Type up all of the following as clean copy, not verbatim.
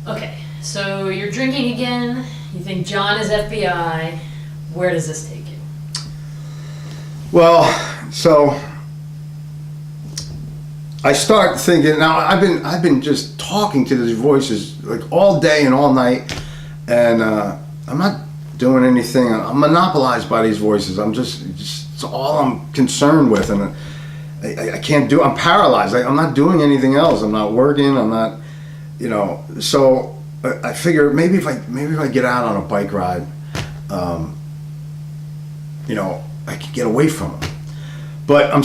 Okay, so you're drinking again. You think John is FBI. Where does this take you? Well, so I start thinking now. I've been just talking to these voices like all day and all night, and I'm not doing anything. I'm monopolized by these voices. Just it's all I'm concerned with, and I can't do. I'm paralyzed. I'm not doing anything else. I'm not working. I'm not, So I figure maybe if I get out on a bike ride, I can get away from them. But I'm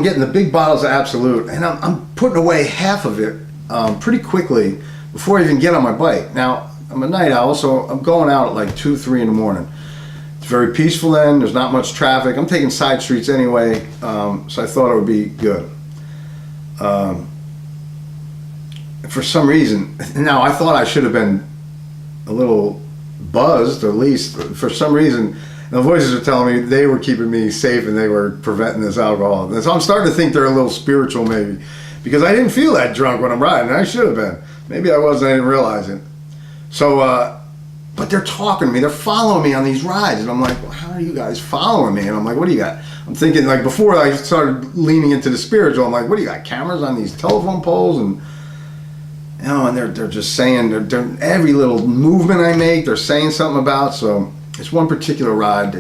getting the big bottles of Absolute, and I'm putting away half of it pretty quickly before I even get on my bike. Now, I'm a night owl, so I'm going out at like 2, 3 in the morning. It's very peaceful then, there's not much traffic. I'm taking side streets anyway, so I thought it would be good. For some reason, now I thought I should have been a little buzzed, or at least for some reason, the voices are telling me they were keeping me safe and they were preventing this alcohol. And so I'm starting to think they're a little spiritual maybe, because I didn't feel that drunk when I'm riding. I should have been. Maybe I wasn't, I didn't realize it. So, but they're talking to me, they're following me on these rides. And I'm like, well, how are you guys following me? And I'm like, what do you got? I'm thinking, like, before I started leaning into the spiritual, I'm like, what do you got, cameras on these telephone poles? And and they're just saying, they're every little movement I make, they're saying something about. So it's one particular ride,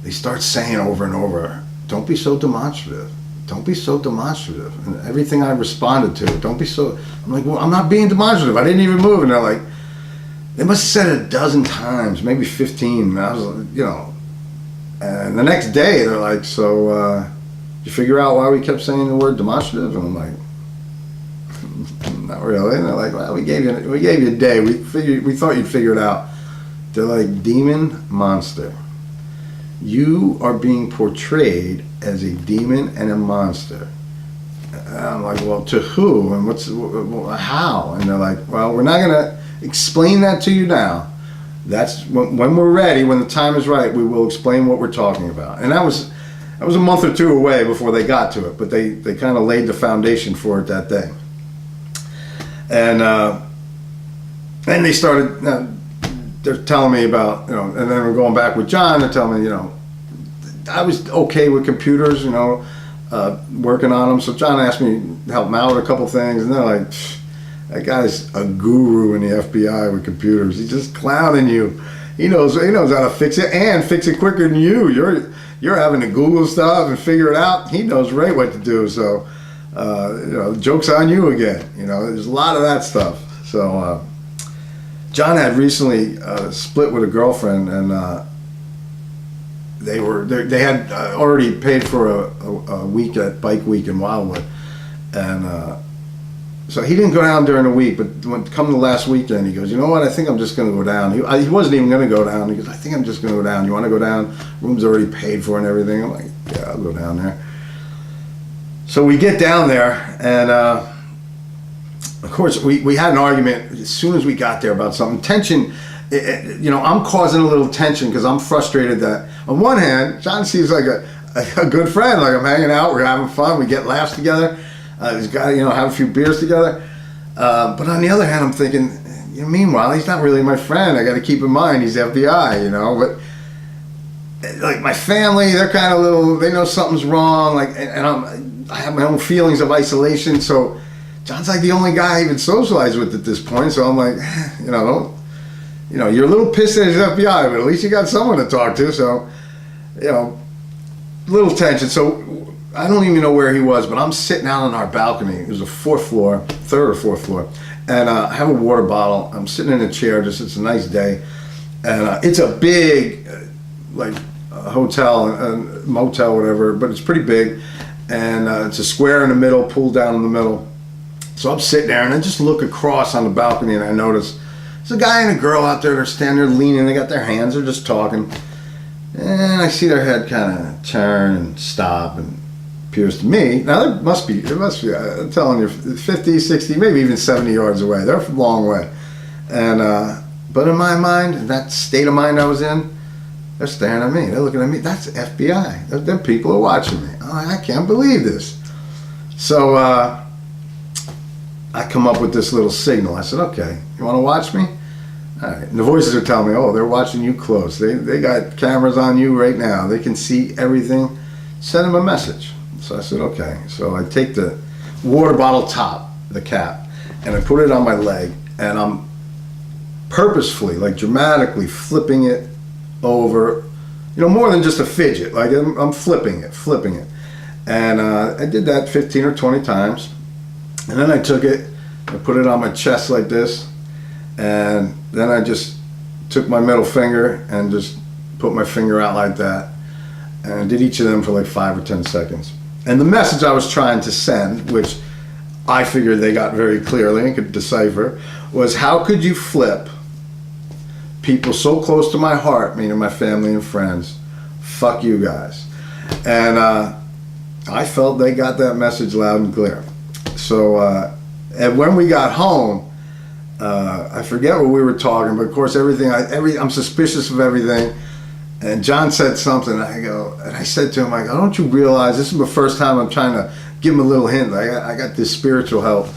they start saying over and over, don't be so demonstrative. Don't be so demonstrative. And everything I responded to, don't be so, I'm like, well, I'm not being demonstrative. I didn't even move. And they're like, they must have said it a dozen times, maybe 15. And I was, and the next day they're like, so you figure out why we kept saying the word demonstrative? And I'm like, not really. And they're like, well, we gave you a day. We thought you'd figure it out. They're like, demon monster. You are being portrayed as a demon and a monster. And I'm like, well, to who? And how? And they're like, well, we're not going to explain that to you now. That's when we're ready, when the time is right, we will explain what we're talking about. And that was a month or two away before they got to it, but they kind of laid the foundation for it that day. And they started, they're telling me about, and then we're going back with John, they're telling me, I was okay with computers, working on them. So John asked me to help him out with a couple things, and they're like, that guy's a guru in the FBI with computers. He's just clowning you. He knows how to fix it, and fix it quicker than you. You're having to Google stuff and figure it out. He knows right what to do. So, joke's on you again. There's a lot of that stuff. So, John had recently split with a girlfriend, and they had already paid for a week at Bike Week in Wildwood, and so he didn't go down during the week. But when come the last weekend, he goes, you know what? I think I'm just going to go down. He wasn't even going to go down. He goes, I think I'm just going to go down. You want to go down? Room's already paid for and everything. I'm like, yeah, I'll go down there. So we get down there, and of course we had an argument as soon as we got there about something. Tension. I'm causing a little tension because I'm frustrated that on one hand, John seems like a good friend, like I'm hanging out, we're having fun, we get laughs together, he's got, have a few beers together, but on the other hand, I'm thinking, meanwhile, he's not really my friend. I got to keep in mind he's FBI, but like my family, they're kind of little, they know something's wrong, like, and I have my own feelings of isolation, so John's like the only guy I even socialize with at this point, so I'm like, you're a little pissed at his FBI, but at least you got someone to talk to. So, little tension. So, I don't even know where he was, but I'm sitting out on our balcony. It was a third or fourth floor. And I have a water bottle. I'm sitting in a chair, it's a nice day. And it's a big, hotel, motel, whatever, but it's pretty big. And it's a square in the middle, pool down in the middle. So I'm sitting there, and I just look across on the balcony, and I notice there's a guy and a girl out there. They're standing there leaning. They got their hands. They're just talking. And I see their head kind of turn and stop. And it appears to me, now it must be, I'm telling you, 50, 60, maybe even 70 yards away. They're a long way. And, but in my mind, that state of mind I was in, they're staring at me. They're looking at me. That's FBI. Them people are watching me. Oh, I can't believe this. So, I come up with this little signal. I said, okay, you want to watch me? All right. And the voices are telling me, oh, they're watching you close. They got cameras on you right now. They can see everything. Send them a message. So I said, okay. So I take the water bottle top, the cap, and I put it on my leg, and I'm purposefully, like dramatically flipping it over, more than just a fidget. Like I'm flipping it. And I did that 15 or 20 times. And then I took it, I put it on my chest like this, and then I just took my middle finger and just put my finger out like that. And I did each of them for like 5 or 10 seconds. And the message I was trying to send, which I figured they got very clearly and could decipher, was how could you flip people so close to my heart, meaning my family and friends? Fuck you guys. And I felt they got that message loud and clear. So, and when we got home, I forget what we were talking, but of course I'm suspicious of everything. And John said something, and I said to him, don't you realize this is the first time I'm trying to give him a little hint. I got this spiritual help.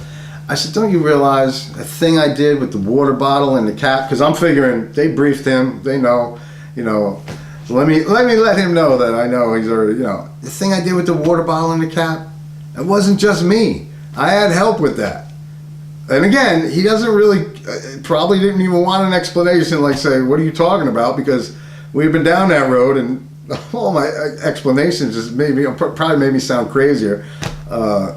I said, don't you realize the thing I did with the water bottle and the cap? Because I'm figuring they briefed him, they know, so let me let him know that I know he's already, the thing I did with the water bottle and the cap, it wasn't just me. I had help with that. And again, he doesn't really, probably didn't even want an explanation, like say, what are you talking about? Because we've been down that road, and all my explanations just probably made me sound crazier. I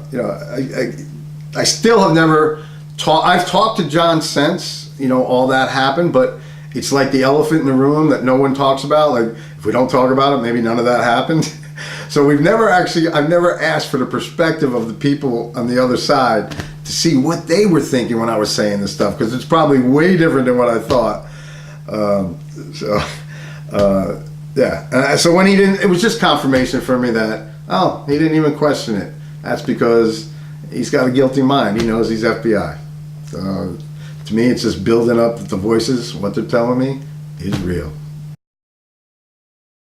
still have never I've talked to John since, all that happened, but it's like the elephant in the room that no one talks about. Like, if we don't talk about it, maybe none of that happened. So I've never asked for the perspective of the people on the other side to see what they were thinking when I was saying this stuff, because it's probably way different than what I thought. Yeah. So when he didn't, it was just confirmation for me that, he didn't even question it. That's because he's got a guilty mind. He knows he's FBI. So to me, it's just building up that the voices, what they're telling me, is real.